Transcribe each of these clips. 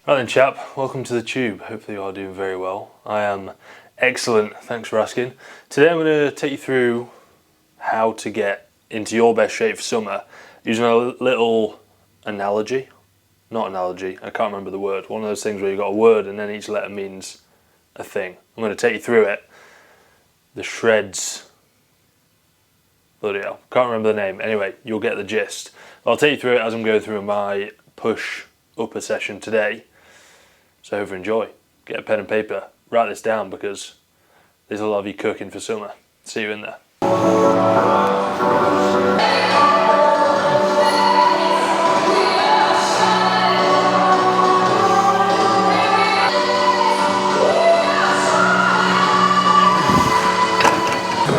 Right then chap, welcome to the tube. Hopefully you are doing very well. I am excellent, thanks for asking. Today I'm going to take you through how to get into your best shape for summer using a little analogy. Not analogy, I can't remember the word. One of those things where you've got a word and then each letter means a thing. I'm going to take you through it. The shreds. Bloody hell, can't remember the name. Anyway, you'll get the gist. I'll take you through it as I'm going through my push upper session today. So hope you enjoy. Get a pen and paper, write this down because this will have you cooking for summer. See you in there.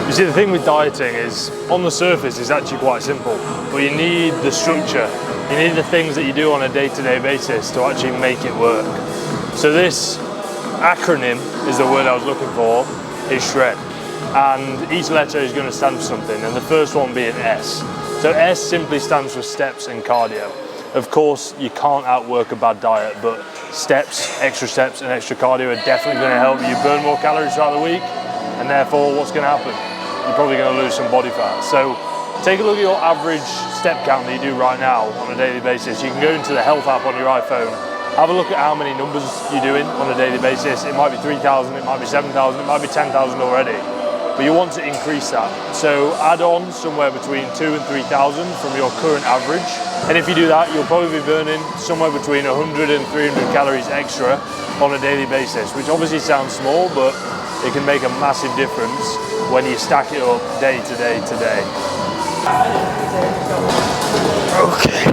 You see, the thing with dieting is, on the surface it's actually quite simple, but you need the structure. You need the things that you do on a day-to-day basis to actually make it work. So this acronym is the word I was looking for, is SHRED. And each letter is going to stand for something, and the first one being S. So S simply stands for steps and cardio. Of course, you can't outwork a bad diet, but steps and extra cardio are definitely going to help you burn more calories throughout the week, and therefore what's going to happen? You're probably going to lose some body fat. So take a look at your average step count that you do right now on a daily basis. You can go into the health app on your iPhone, have a look at how many numbers you're doing on a daily basis. It might be 3,000, it might be 7,000, it might be 10,000 already, but you want to increase that. So add on somewhere between 2,000 and 3,000 from your current average. And if you do that, you'll probably be burning somewhere between 100 and 300 calories extra on a daily basis, which obviously sounds small, but it can make a massive difference when you stack it up day to day to day. Okay.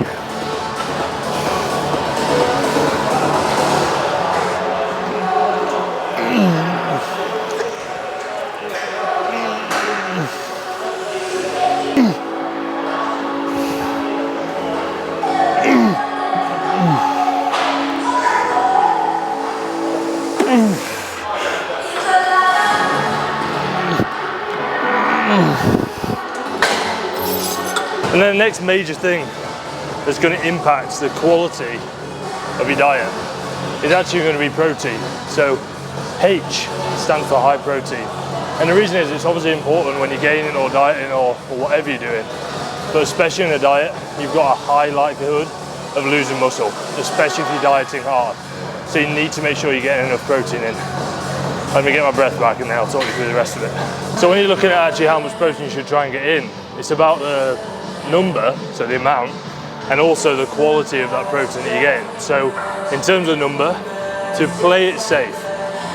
And then the next major thing that's going to impact the quality of your diet is actually going to be protein. So H stands for high protein. And the reason is it's obviously important when you're gaining or dieting or whatever you're doing. But especially in a diet, you've got a high likelihood of losing muscle, especially if you're dieting hard. So you need to make sure you're getting enough protein in. Let me get my breath back and then I'll talk you through the rest of it. So when you're looking at actually how much protein you should try and get in, it's about the number, so the amount, and also the quality of that protein that you're getting. So in terms of number, to play it safe,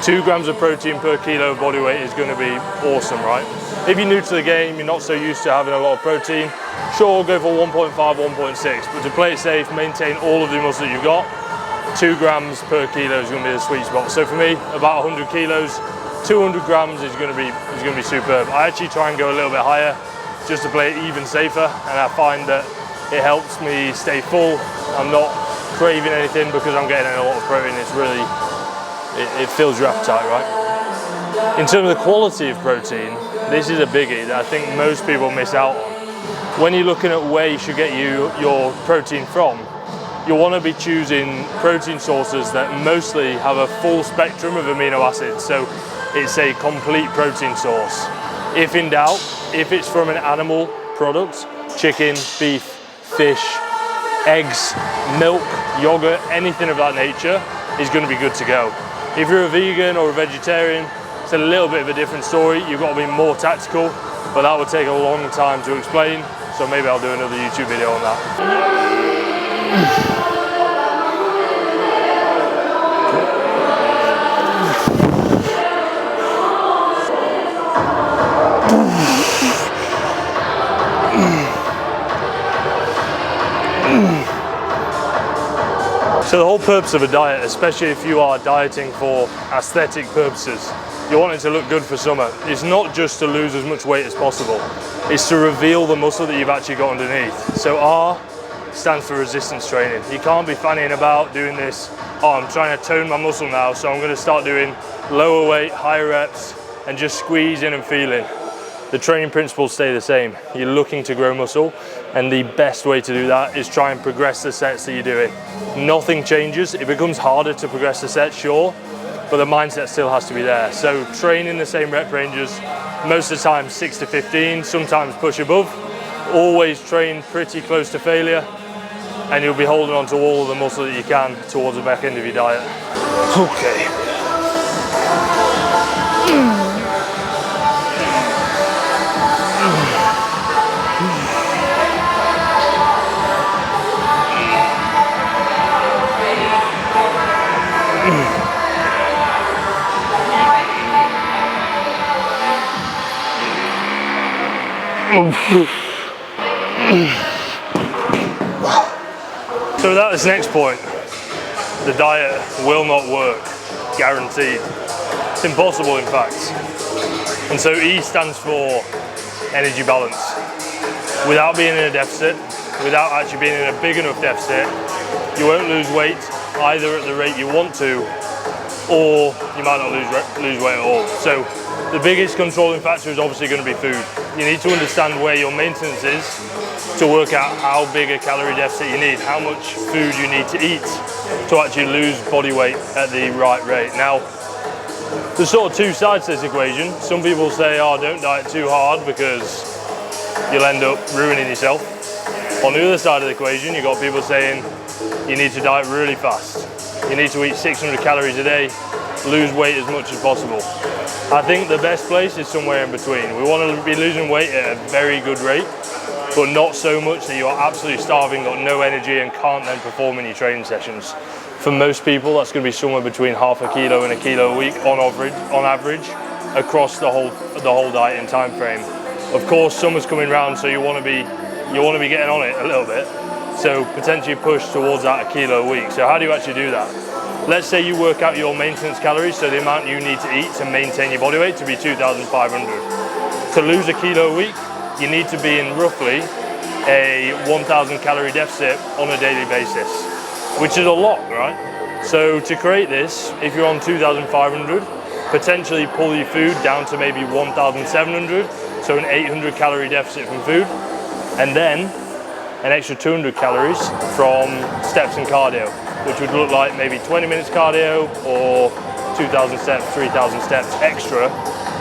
2 grams of protein per kilo of body weight is going to be awesome, right? If you're new to the game, you're not so used to having a lot of protein, sure, go for 1.5, 1.6, but to play it safe, maintain all of the muscle that you've got, 2 grams per kilo is going to be the sweet spot. So for me, about 100 kilos, 200 grams is going to be superb. I actually try and go a little bit higher just to play it even safer, and I find that it helps me stay full. I'm not craving anything because I'm getting a lot of protein. It's really, it fills your appetite, right? In terms of the quality of protein, this is a biggie that I think most people miss out on. When you're looking at where you should get your protein from, you'll want to be choosing protein sources that mostly have a full spectrum of amino acids. So it's a complete protein source. If in doubt, if it's from an animal product, chicken, beef, fish, eggs, milk, yogurt, anything of that nature is going to be good to go. If you're a vegan or a vegetarian, it's a little bit of a different story. You've got to be more tactical, but that would take a long time to explain. So maybe I'll do another YouTube video on that. So the whole purpose of a diet, especially if you are dieting for aesthetic purposes, you want it to look good for summer. It's not just to lose as much weight as possible, it's to reveal the muscle that you've actually got underneath. So R stands for resistance training. You can't be fannying about doing this, oh, I'm trying to tone my muscle now, so I'm going to start doing lower weight, higher reps, and just squeezing and feeling. the training principles stay the same. You're looking to grow muscle, and the best way to do that is try and progress the sets that you're doing. Nothing changes. It becomes harder to progress the sets, sure, but the mindset still has to be there. So train in the same rep ranges, most of the time 6 to 15, sometimes push above. Always train pretty close to failure, and you'll be holding on to all of the muscle that you can towards the back end of your diet. Okay. So that is the next point. The diet will not work, guaranteed. It's impossible, in fact. And so E stands for energy balance. Without being in a deficit, without actually being in a big enough deficit, you won't lose weight either at the rate you want to, or you might not lose weight at all. So the biggest controlling factor is obviously going to be food. You need to understand where your maintenance is to work out how big a calorie deficit you need, how much food you need to eat to actually lose body weight at the right rate. Now, there's sort of two sides to this equation. Some people say, oh, don't diet too hard because you'll end up ruining yourself. On the other side of the equation, you've got people saying you need to diet really fast. You need to eat 600 calories a day, lose weight as much as possible. I think the best place is somewhere in between. We want to be losing weight at a very good rate, but not so much that you're absolutely starving, got no energy, and can't then perform in your training sessions. For most people, that's going to be somewhere between half a kilo and a kilo a week on average across the whole diet and time frame. Of course, summer's coming round, so you want to be getting on it a little bit. So potentially push towards that a kilo a week. So how do you actually do that? Let's say you work out your maintenance calories, so the amount you need to eat to maintain your body weight to be 2,500. To lose a kilo a week, you need to be in roughly a 1,000 calorie deficit on a daily basis, which is a lot, right? So to create this, if you're on 2,500, potentially pull your food down to maybe 1,700, so an 800 calorie deficit from food, and then an extra 200 calories from steps and cardio, which would look like maybe 20 minutes cardio or 2,000 steps, 3,000 steps extra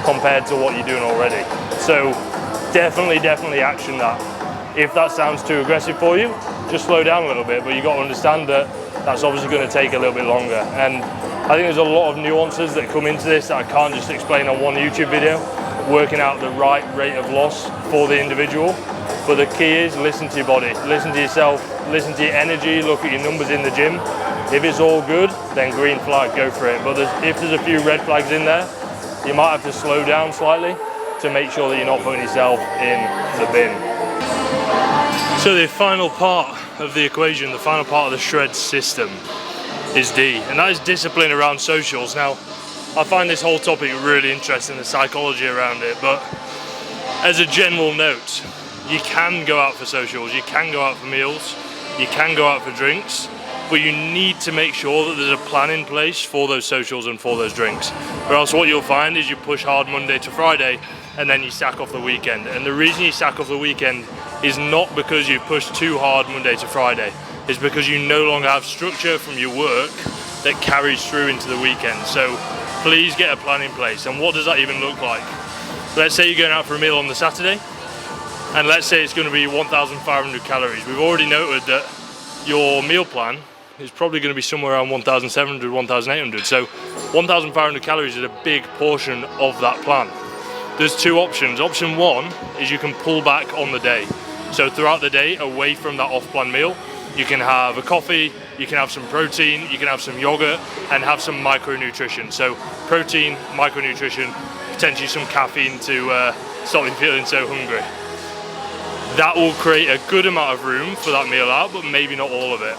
compared to what you're doing already. So definitely action that. If that sounds too aggressive for you, just slow down a little bit, but you've got to understand that that's obviously going to take a little bit longer. And I think there's a lot of nuances that come into this that I can't just explain on one YouTube video, working out the right rate of loss for the individual. But the key is listen to your body, listen to yourself, listen to your energy, look at your numbers in the gym. If it's all good, then green flag, go for it. But if there's a few red flags in there, you might have to slow down slightly to make sure that you're not putting yourself in the bin. So the final part of the equation, the final part of the shred system is D, and that is discipline around socials. Now, I find this whole topic really interesting, the psychology around it, but as a general note, you can go out for socials, you can go out for meals, you can go out for drinks, but you need to make sure that there's a plan in place for those socials and for those drinks. Or else what you'll find is you push hard Monday to Friday and then you sack off the weekend. And the reason you sack off the weekend is not because you push too hard Monday to Friday, it's because you no longer have structure from your work that carries through into the weekend. So please get a plan in place. And what does that even look like? Let's say you're going out for a meal on the Saturday, and let's say it's going to be 1,500 calories. We've already noted that your meal plan is probably going to be somewhere around 1,700, 1,800. So 1,500 calories is a big portion of that plan. There's two options. Option one is you can pull back on the day. So throughout the day, away from that off-plan meal, you can have a coffee, you can have some protein, you can have some yogurt, and have some micronutrition. So protein, micronutrition, potentially some caffeine to stop you feeling so hungry. That will create a good amount of room for that meal out, but maybe not all of it.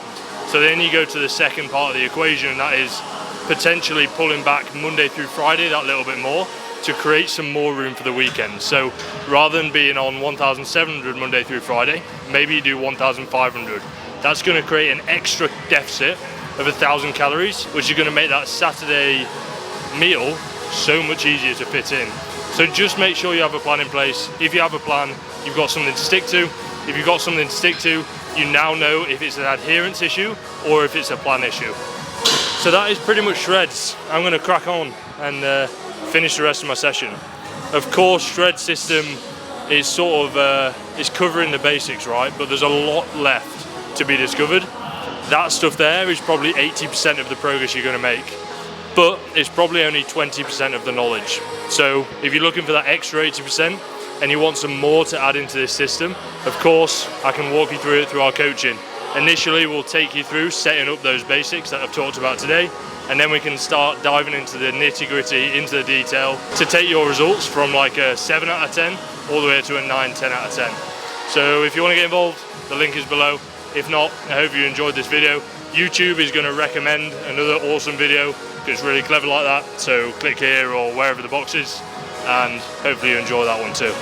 So then you go to the second part of the equation, and that is potentially pulling back Monday through Friday that little bit more to create some more room for the weekend. So rather than being on 1,700 Monday through Friday, maybe you do 1,500. That's going to create an extra deficit of 1,000 calories, which is going to make that Saturday meal so much easier to fit in. So just make sure you have a plan in place. If you have a plan, you've got something to stick to. If you've got something to stick to, you now know if it's an adherence issue or if it's a plan issue. So that is pretty much shreds. I'm going to crack on and finish the rest of my session. Of course, shred system is sort of is covering the basics, right? But there's a lot left to be discovered. That stuff there is probably 80% of the progress you're going to make, but it's probably only 20% of the knowledge. So if you're looking for that extra 80% and you want some more to add into this system, of course, I can walk you through it through our coaching. Initially, we'll take you through setting up those basics that I've talked about today, and then we can start diving into the nitty-gritty, into the detail, to take your results from like a 7 out of 10 all the way to a 9, 10 out of 10. So if you want to get involved, the link is below. If not, I hope you enjoyed this video. YouTube is going to recommend another awesome video. It's really clever like that. So click here or wherever the box is, and hopefully you enjoy that one too.